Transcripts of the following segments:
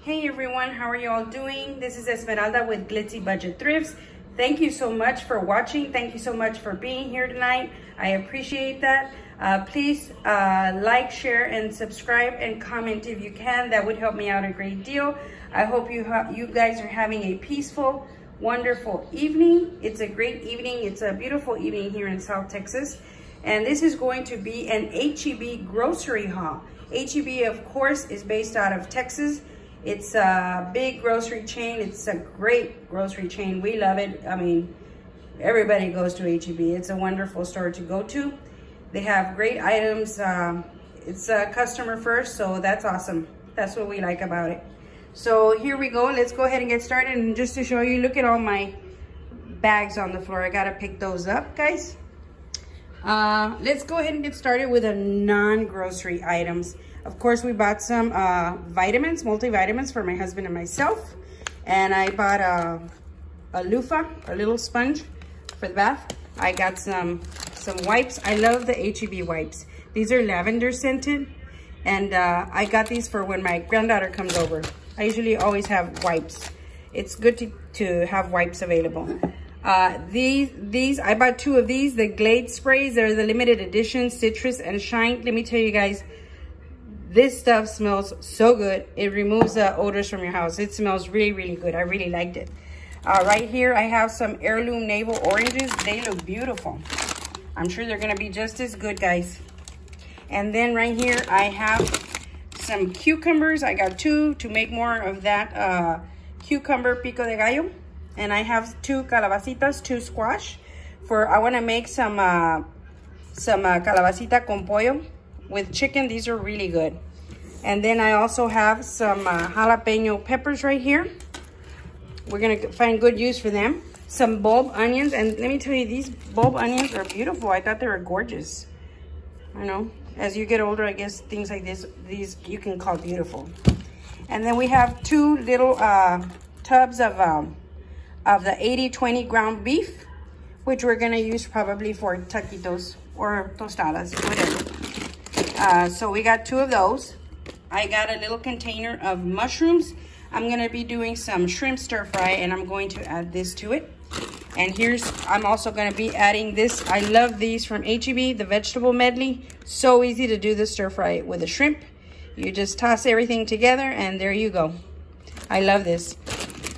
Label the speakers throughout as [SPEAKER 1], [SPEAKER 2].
[SPEAKER 1] Hey everyone, how are you all doing? This is Esmeralda with Glitzy Budget Thrifts. Thank you so much for watching. Thank you so much for being here tonight. I appreciate that. Please like, share, and subscribe and comment if you can. That would help me out a great deal. I hope you guys are having a peaceful, wonderful evening. It's a great evening. It's a beautiful evening here in South Texas. And this is going to be an H-E-B grocery haul. H-E-B, of course, is based out of Texas. It's a big grocery chain. It's a great grocery chain. We love it. I mean, everybody goes to H-E-B. It's a wonderful store to go to. They have great items. It's customer first, so that's awesome. That's what we like about it. So here we go. Let's go ahead and get started. And just to show you, look at all my bags on the floor. I gotta pick those up, guys. Let's go ahead and get started with the non-grocery items. Of course, we bought some vitamins, multivitamins for my husband and myself. And I bought a loofah, a little sponge for the bath. I got some wipes. I love the H-E-B wipes. These are lavender scented. And I got these for when my granddaughter comes over. I usually always have wipes. It's good to have wipes available. These I bought 2 of these, the Glade sprays. They're the limited edition, citrus and shine. Let me tell you guys, this stuff smells so good. It removes the odors from your house. It smells really, really good. I really liked it. Right here, I have some heirloom navel oranges. They look beautiful. I'm sure they're gonna be just as good, guys. And then right here, I have some cucumbers. I got 2 to make more of that cucumber pico de gallo. And I have 2 calabacitas, 2 squash. I wanna make some calabacita con pollo with chicken. These are really good. And then I also have some jalapeno peppers right here. We're gonna find good use for them. Some bulb onions, and let me tell you, these bulb onions are beautiful. I thought they were gorgeous. I know, as you get older, I guess things like these you can call beautiful. And then we have 2 little tubs of the 80-20 ground beef, which we're gonna use probably for taquitos or tostadas, whatever. So we got 2 of those. I got a little container of mushrooms. I'm gonna be doing some shrimp stir fry, and I'm going to add this to it. And I'm also gonna be adding this. I love these from H-E-B, the vegetable medley. So easy to do the stir fry with the shrimp. You just toss everything together and there you go. I love this.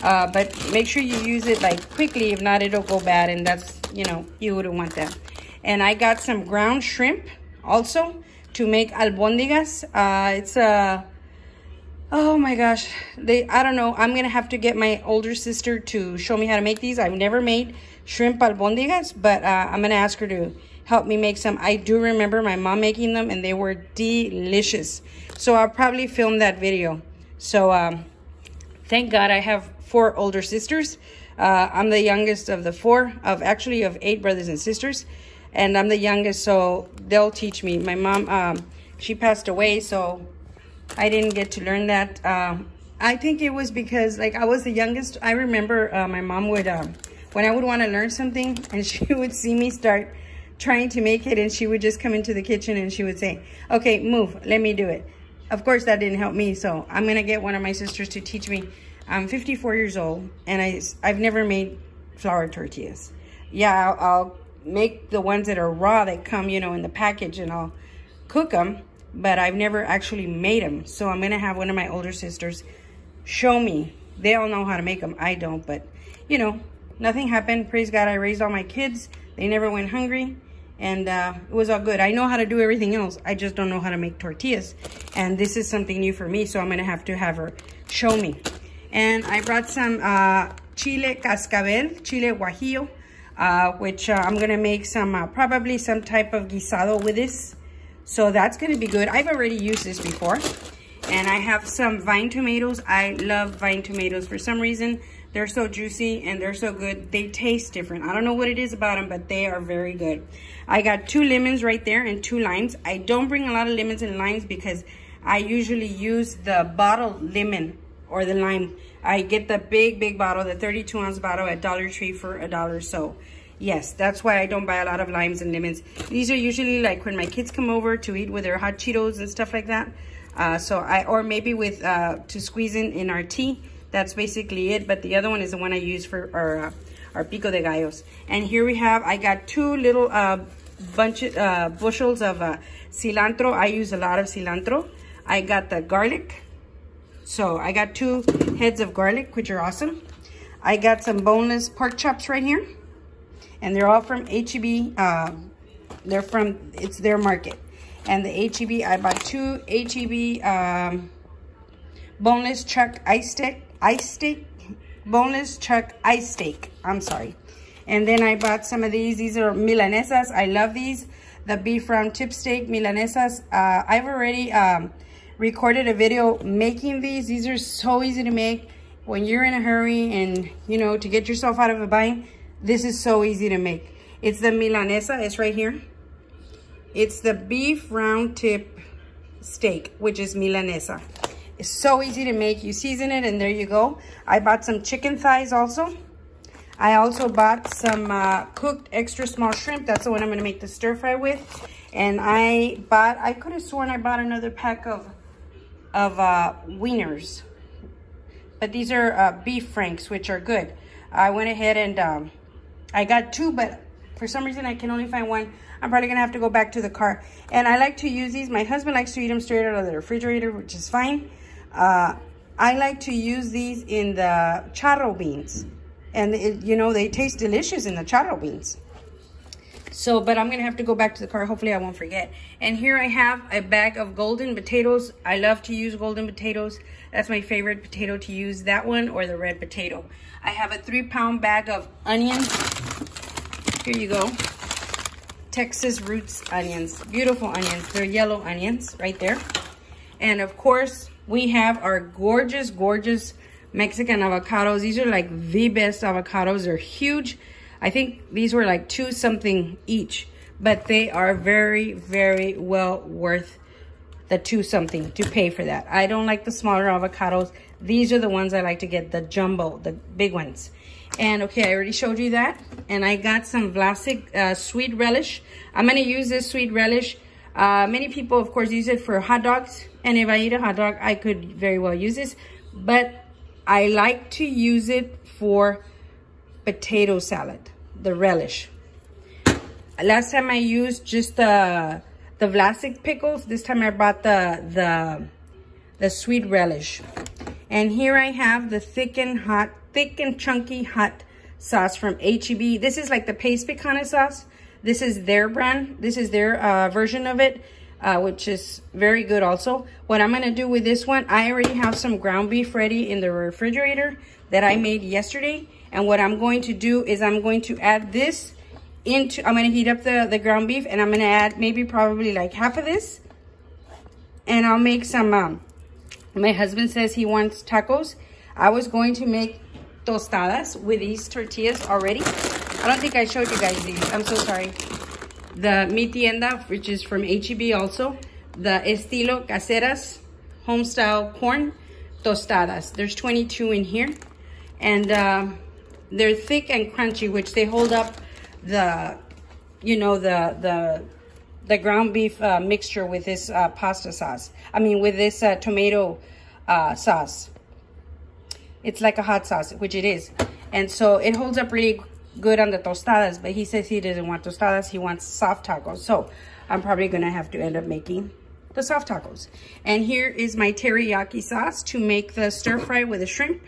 [SPEAKER 1] But make sure you use it like quickly. If not, it'll go bad, and that's, you know, you wouldn't want that. And I got some ground shrimp also to make albondigas. Oh my gosh, I don't know. I'm gonna have to get my older sister to show me how to make these. I've never made shrimp albondigas, but I'm gonna ask her to help me make some. I do remember my mom making them, and they were delicious. So I'll probably film that video. So thank God I have 4 older sisters. I'm the youngest of the 4, of 8 brothers and sisters. And I'm the youngest, so they'll teach me. My mom, she passed away, so I didn't get to learn that. I think it was because, like, I was the youngest. I remember my mom would, when I would want to learn something, and she would see me start trying to make it, and she would just come into the kitchen and she would say, okay, move, let me do it. Of course, that didn't help me, so I'm going to get one of my sisters to teach me. I'm 54 years old, and I've never made flour tortillas. Yeah, I'll make the ones that are raw that come, you know, in the package, and I'll cook them, but I've never actually made them. So I'm gonna have one of my older sisters show me. They all know how to make them. I don't, but you know, nothing happened. Praise God, I raised all my kids. They never went hungry, and it was all good. I know how to do everything else. I just don't know how to make tortillas, and this is something new for me, so I'm gonna have to have her show me. And I brought some chile cascabel, chile guajillo, which I'm gonna make some, probably some type of guisado with this. So that's gonna be good. I've already used this before. And I have some vine tomatoes. I love vine tomatoes for some reason. They're so juicy and they're so good. They taste different. I don't know what it is about them, but they are very good. I got 2 lemons right there and 2 limes. I don't bring a lot of lemons and limes because I usually use the bottled lemon or the lime. I get the big bottle, the 32-ounce bottle at Dollar Tree for $1. So yes, that's why I don't buy a lot of limes and lemons. These are usually like when my kids come over to eat with their hot Cheetos and stuff like that. Or maybe with, to squeeze in our tea. That's basically it. But the other one is the one I use for our pico de gallos. And here we have, I got 2 little bushels of cilantro. I use a lot of cilantro. I got the garlic. So I got 2 heads of garlic, which are awesome. I got some boneless pork chops right here. And they're all from H-E-B. It's their market. And the H-E-B, I bought 2 H-E-B boneless chuck ice steak. Boneless chuck ice steak. I'm sorry. And then I bought some of these. These are milanesas. I love these. The beef round tip steak milanesas. I've already recorded a video making these. These are so easy to make when you're in a hurry and, you know, to get yourself out of a bind. This is so easy to make. It's the milanesa. It's right here. It's the beef round tip steak, which is milanesa. It's so easy to make. You season it and there you go. I bought some chicken thighs also. I also bought some cooked extra small shrimp. That's the one I'm going to make the stir fry with. And I could have sworn I bought another pack of wieners. But these are beef franks, which are good. I went ahead and I got 2, but for some reason I can only find 1. I'm probably going to have to go back to the car. And I like to use these. My husband likes to eat them straight out of the refrigerator, which is fine. I like to use these in the charro beans. And, you know, they taste delicious in the charro beans. So, but I'm going to have to go back to the car. Hopefully I won't forget. And here I have a bag of golden potatoes. I love to use golden potatoes. That's my favorite potato to use, that one or the red potato. I have a 3-pound bag of onions. Here you go. Texas Roots onions. Beautiful onions. They're yellow onions right there. And of course, we have our gorgeous, gorgeous Mexican avocados. These are like the best avocados. They're huge. I think these were like 2 something each, but they are very, very well worth the 2 something to pay for that. I don't like the smaller avocados. These are the ones I like to get, the jumbo, the big ones. And okay, I already showed you that. And I got some Vlasic sweet relish. I'm going to use this sweet relish. Many people, of course, use it for hot dogs. And if I eat a hot dog, I could very well use this. But I like to use it for potato salad, the relish. Last time I used just the Vlasic pickles. This time I bought the sweet relish. And here I have the thick and chunky hot sauce from H-E-B. This is like the paste picante sauce. This is their brand. This is their version of it, which is very good also. What I'm going to do with this one, I already have some ground beef ready in the refrigerator that I made yesterday. And what I'm going to do is I'm going to add this into, I'm going to heat up the ground beef, and I'm going to add maybe probably like half of this. And I'll make some, my husband says he wants tacos. I was going to make tostadas with these tortillas already. I don't think I showed you guys these. I'm so sorry. The Mi Tienda, which is from H-E-B also. The Estilo Caseras home-style corn tostadas. There's 22 in here. And they're thick and crunchy, which they hold up the, you know, the ground beef mixture with this pasta sauce. I mean, with this tomato sauce. It's like a hot sauce, which it is. And so it holds up really good on the tostadas, but he says he doesn't want tostadas, he wants soft tacos. So I'm probably gonna have to end up making the soft tacos. And here is my teriyaki sauce to make the stir fry with the shrimp,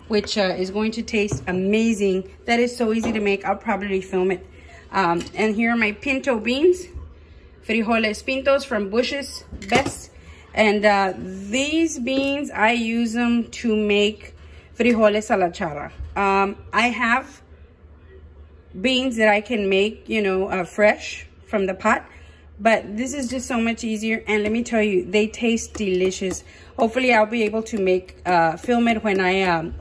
[SPEAKER 1] which is going to taste amazing. That is so easy to make. I'll probably film it. And here are my pinto beans, frijoles pintos from Bush's Best. And these beans, I use them to make frijoles a la charra. I have beans that I can make, you know, fresh from the pot, but this is just so much easier. And let me tell you, they taste delicious. Hopefully I'll be able to make film it when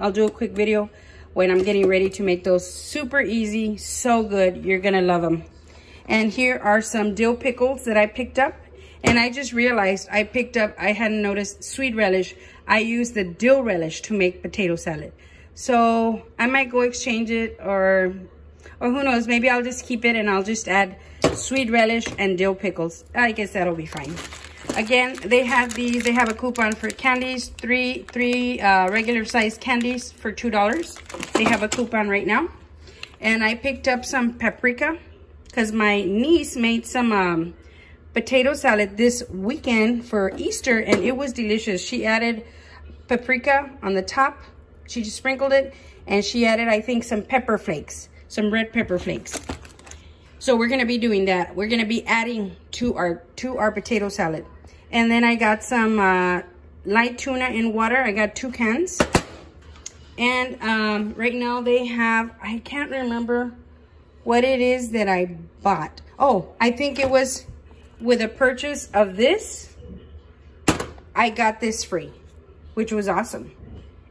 [SPEAKER 1] I'll do a quick video when I'm getting ready to make those. Super easy, so good. You're gonna love them. And here are some dill pickles that I picked up. And I just realized I hadn't noticed sweet relish. I use the dill relish to make potato salad. So I might go exchange it, or who knows, maybe I'll just keep it and I'll just add sweet relish and dill pickles. I guess that'll be fine. Again, they have these. They have a coupon for candies. Three regular size candies for $2. They have a coupon right now. And I picked up some paprika because my niece made some potato salad this weekend for Easter, and it was delicious. She added paprika on the top. She just sprinkled it, and she added, I think, some pepper flakes, some red pepper flakes. So we're gonna be doing that. We're gonna be adding to our potato salad. And then I got some light tuna in water. I got 2 cans. And right now they have, I can't remember what it is that I bought. Oh, I think it was with a purchase of this, I got this free, which was awesome.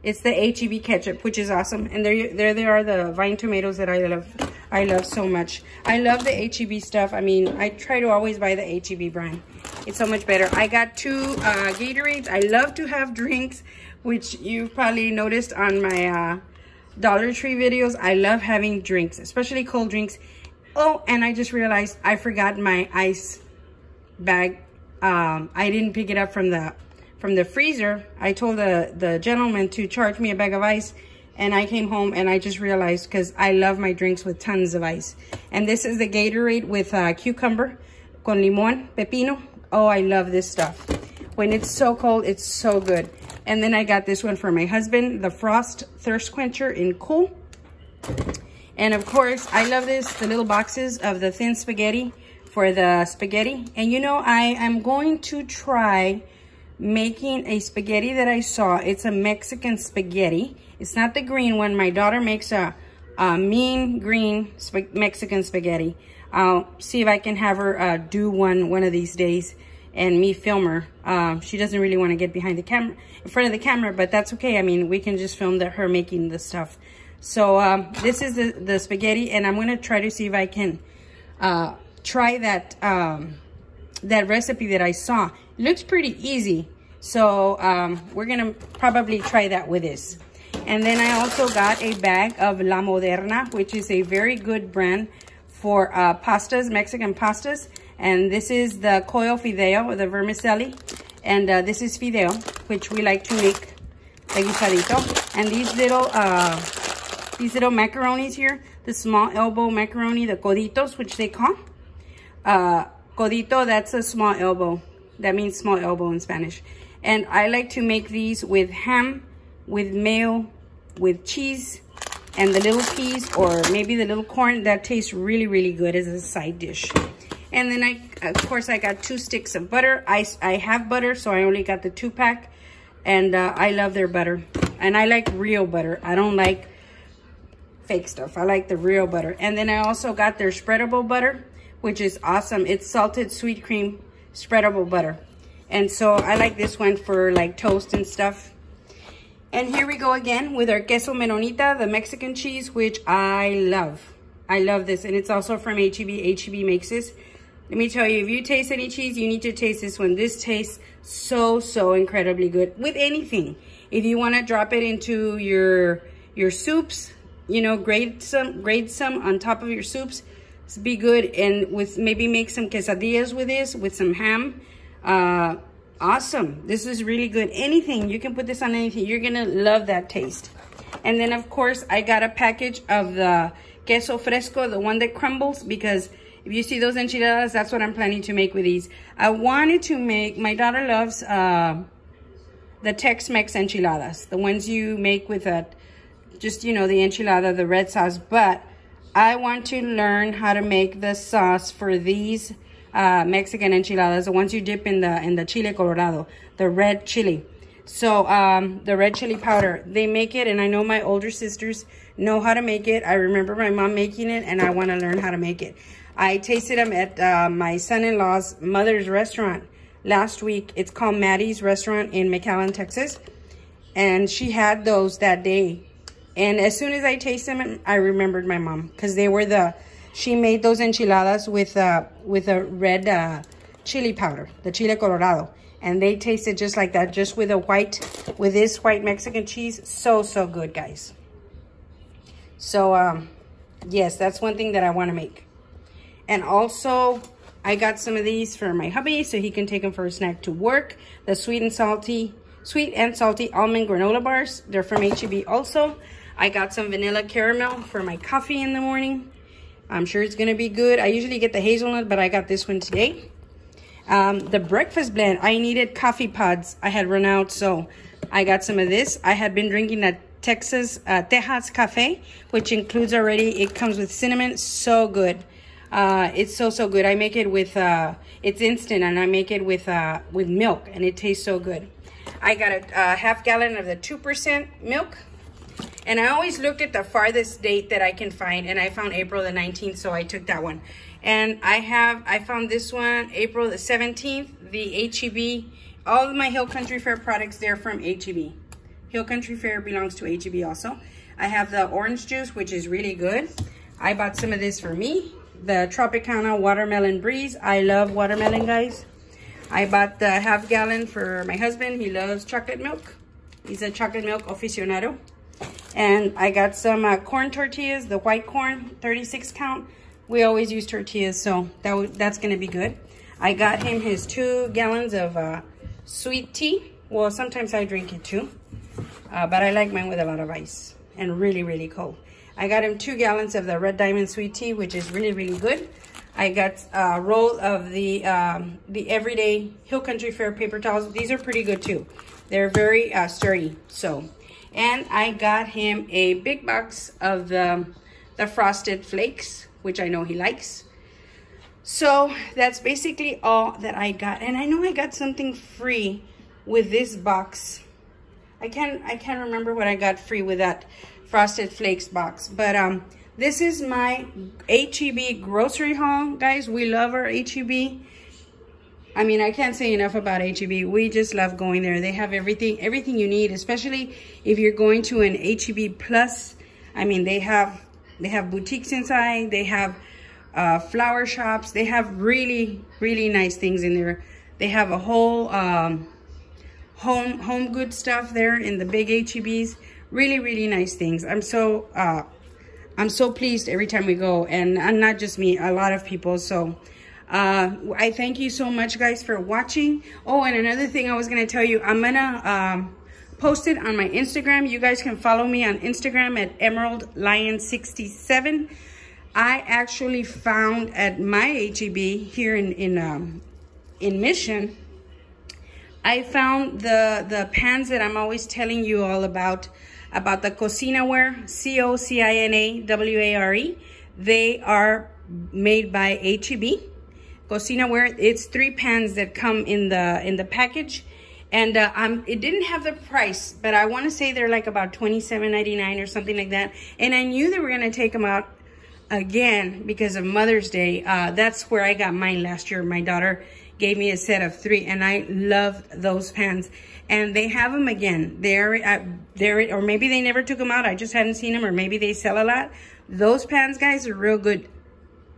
[SPEAKER 1] It's the H-E-B ketchup, which is awesome. And there are the vine tomatoes that I love so much. I love the H-E-B stuff. I mean, I try to always buy the H-E-B brand. It's so much better. I got 2 Gatorades. I love to have drinks, which you've probably noticed on my Dollar Tree videos. I love having drinks, especially cold drinks. Oh, and I just realized I forgot my ice bag. I didn't pick it up from the freezer. I told the gentleman to charge me a bag of ice, and I came home and I just realized, because I love my drinks with tons of ice. And this is the Gatorade with cucumber con limon, pepino. Oh, I love this stuff. When it's so cold, it's so good. And then I got this one for my husband, the Frost Thirst Quencher in Cool. And of course, I love this, the little boxes of the thin spaghetti for the spaghetti. And you know, I am going to try making a spaghetti that I saw. It's a Mexican spaghetti. It's not the green one. My daughter makes a mean green Mexican spaghetti. I'll see if I can have her do one of these days and me film her. She doesn't really want to get behind the camera, in front of the camera, but that's okay. I mean, we can just film her making the stuff. So this is the spaghetti, and I'm going to try to see if I can try that that recipe that I saw. It looks pretty easy. So we're going to probably try that with this. And then I also got a bag of La Moderna, which is a very good brand for pastas, Mexican pastas. And this is the coil fideo, the vermicelli. And this is fideo, which we like to make the guisadito. And these little macaronis here, the small elbow macaroni, the coditos, which they call. Codito, that's a small elbow. That means small elbow in Spanish. And I like to make these with ham, with mayo, with cheese, and the little peas, or maybe the little corn. That tastes really, really good as a side dish. And then of course, I got 2 sticks of butter. I have butter, so I only got the 2-pack. And I love their butter. And I like real butter. I don't like fake stuff. I like the real butter. And then I also got their spreadable butter, which is awesome. It's salted sweet cream spreadable butter. And so I like this one for like toast and stuff. And here we go again with our queso menonita, the Mexican cheese, which I love. I love this. And it's also from H-E-B. H-E-B makes this. Let me tell you, if you taste any cheese, you need to taste this one. This tastes so incredibly good with anything. If you want to drop it into your soups, you know, grate some on top of your soups. Be good. And with maybe make some quesadillas with this, with some ham. Awesome. This is really good. Anything, you can put this on anything. You're gonna love that taste. And then of course I got a package of the queso fresco, the one that crumbles, because if you see those enchiladas, that's what I'm planning to make with these. I wanted to make, my daughter loves the Tex-Mex enchiladas, the ones you make with just, you know, the enchilada, the red sauce. But I want to learn how to make the sauce for these Mexican enchiladas, the ones you dip in the chile colorado, the red chili. So the red chili powder, they make it, and I know my older sisters know how to make it. I remember my mom making it, and I want to learn how to make it. I tasted them at my son-in-law's mother's restaurant last week. It's called Maddie's Restaurant in McAllen, Texas. And she had those that day. And as soon as I tasted them, I remembered my mom, because they were she made those enchiladas with a red chili powder, the chile colorado. And they tasted just like that, just with this white Mexican cheese. So good, guys. So, yes, that's one thing that I want to make. And also, I got some of these for my hubby so he can take them for a snack to work. The sweet and salty almond granola bars. They're from H-E-B also. I got some vanilla caramel for my coffee in the morning. I'm sure it's gonna be good. I usually get the hazelnut, but I got this one today. The breakfast blend, I needed coffee pods. I had run out, so I got some of this. I had been drinking that Tejas Cafe, which includes already, it comes with cinnamon. So good. It's so good. I make it with, it's instant, and I make it with milk, and it tastes so good. I got a half gallon of the 2% milk. And I always looked at the farthest date that I can find, and I found April the 19th, so I took that one. And I found this one, April the 17th, the H-E-B. All of my Hill Country Fare products, they're from H-E-B. Hill Country Fare belongs to H-E-B also. I have the orange juice, which is really good. I bought some of this for me. The Tropicana Watermelon Breeze. I love watermelon, guys. I bought the half gallon for my husband. He loves chocolate milk. He's a chocolate milk aficionado. And I got some corn tortillas, the white corn, 36 count. We always use tortillas, so that's going to be good. I got him his 2 gallons of sweet tea. Well, sometimes I drink it too. But I like mine with a lot of ice and really, really cold. I got him 2 gallons of the Red Diamond sweet tea, which is really, really good. I got a roll of the everyday Hill Country Fare paper towels. These are pretty good too. They're very sturdy, so... And I got him a big box of the Frosted Flakes, which I know he likes. So that's basically all that I got. And I know I got something free with this box. I can't remember what I got free with that Frosted Flakes box. But this is my H-E-B grocery haul, guys. We love our H-E-B. I mean, I can't say enough about H-E-B. We just love going there. They have everything you need, especially if you're going to an H-E-B Plus. I mean, they have boutiques inside. They have flower shops. They have really, really nice things in there. They have a whole home good stuff there in the big H-E-Bs. Really, really nice things. I'm so pleased every time we go, and not just me, a lot of people. So I thank you so much, guys, for watching. Oh, and another thing I was gonna tell you, I'm gonna post it on my Instagram. You guys can follow me on Instagram at EmeraldLion67. I actually found at my H-E-B here in Mission, I found the pans that I'm always telling you all about the Cocinaware, Cocinaware. They are made by H-E-B. Cocinaware, it's 3 pans that come in the package, and it didn't have the price, but I want to say they're like about $27.99 or something like that. And I knew they were gonna take them out again because of Mother's Day. That's where I got mine last year. My daughter gave me a set of 3, and I love those pans. And they have them again. Or maybe they never took them out. I just hadn't seen them, or maybe they sell a lot. Those pans, guys, are real good.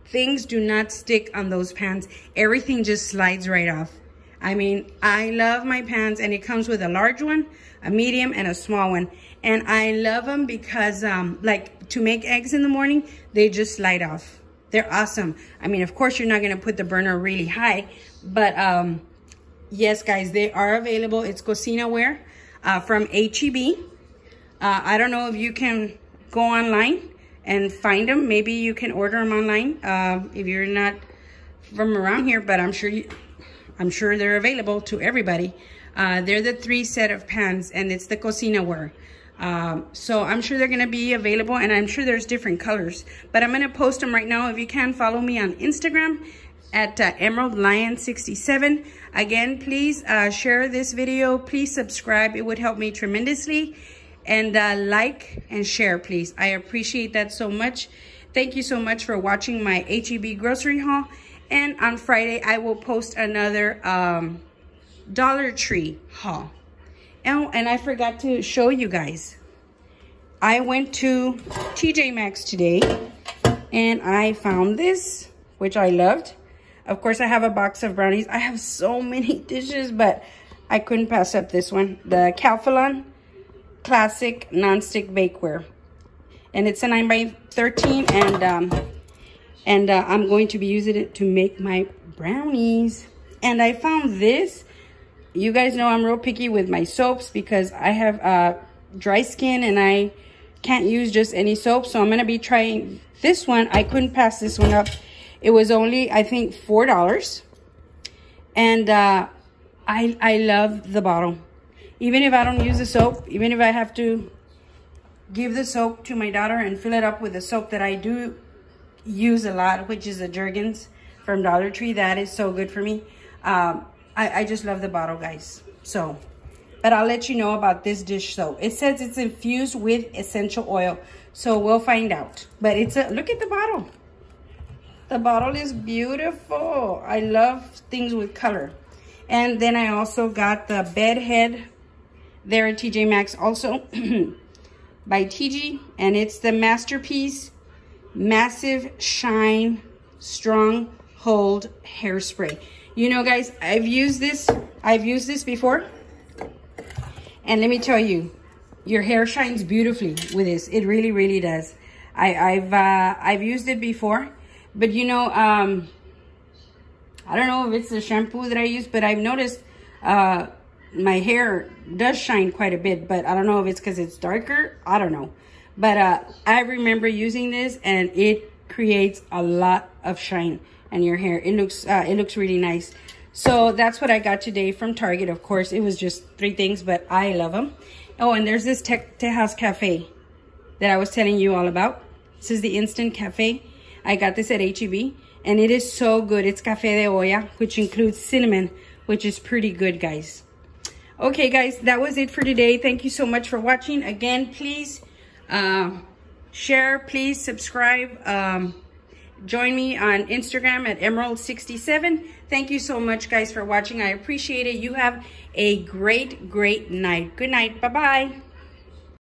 [SPEAKER 1] Things do not stick on those pans. Everything just slides right off. I mean, I love my pans, and it comes with a large one, a medium, and a small one. And I love them because, like, to make eggs in the morning, they just slide off. They're awesome. I mean, of course, you're not going to put the burner really high, but yes, guys, they are available. It's Cocinaware from H-E-B. I don't know if you can go online and find them. Maybe you can order them online if you're not from around here, but I'm sure they're available to everybody. They're the 3 set of pans, and it's the Cocinaware. So I'm sure they're going to be available, and I'm sure there's different colors, but I'm going to post them right now. If you can, follow me on Instagram at EmeraldLion67. Again, please share this video. Please subscribe. It would help me tremendously. And like and share, please. I appreciate that so much. Thank you so much for watching my H-E-B grocery haul. And on Friday, I will post another Dollar Tree haul. Oh, and I forgot to show you guys. I went to TJ Maxx today, and I found this, which I loved. Of course, I have a box of brownies. I have so many dishes, but I couldn't pass up this one. The Calphalon Classic Nonstick Bakeware. And it's a 9x13, and I'm going to be using it to make my brownies. And I found this. You guys know I'm real picky with my soaps because I have dry skin and I can't use just any soap. So I'm going to be trying this one. I couldn't pass this one up. It was only, I think, $4. And I love the bottle. Even if I don't use the soap, even if I have to give the soap to my daughter and fill it up with the soap that I do use a lot, which is the Jergens from Dollar Tree. That is so good for me. I just love the bottle, guys. So, but I'll let you know about this dish soap. It says it's infused with essential oil. So we'll find out. But it's a, look at the bottle. The bottle is beautiful. I love things with color. And then I also got the bed head there at TJ Maxx also by TG. And it's the Masterpiece Massive Shine Strong Hold Hairspray. You know, guys, I've used this before. And let me tell you, your hair shines beautifully with this. It really, really does. I've used it before. But you know, I don't know if it's the shampoo that I use, but I've noticed my hair does shine quite a bit. But I don't know if it's because it's darker. I don't know. But I remember using this, and it creates a lot of shine in your hair. It looks really nice. So that's what I got today from Target. Of course, it was just 3 things, but I love them. Oh, and there's this Tejas Cafe that I was telling you all about. This is the Instant Cafe. I got this at H-E-B, and it is so good. It's Café de Olla, which includes cinnamon, which is pretty good, guys. Okay, guys, that was it for today. Thank you so much for watching. Again, please share, please subscribe. Join me on Instagram at Emerald67. Thank you so much, guys, for watching. I appreciate it. You have a great, great night. Good night. Bye-bye.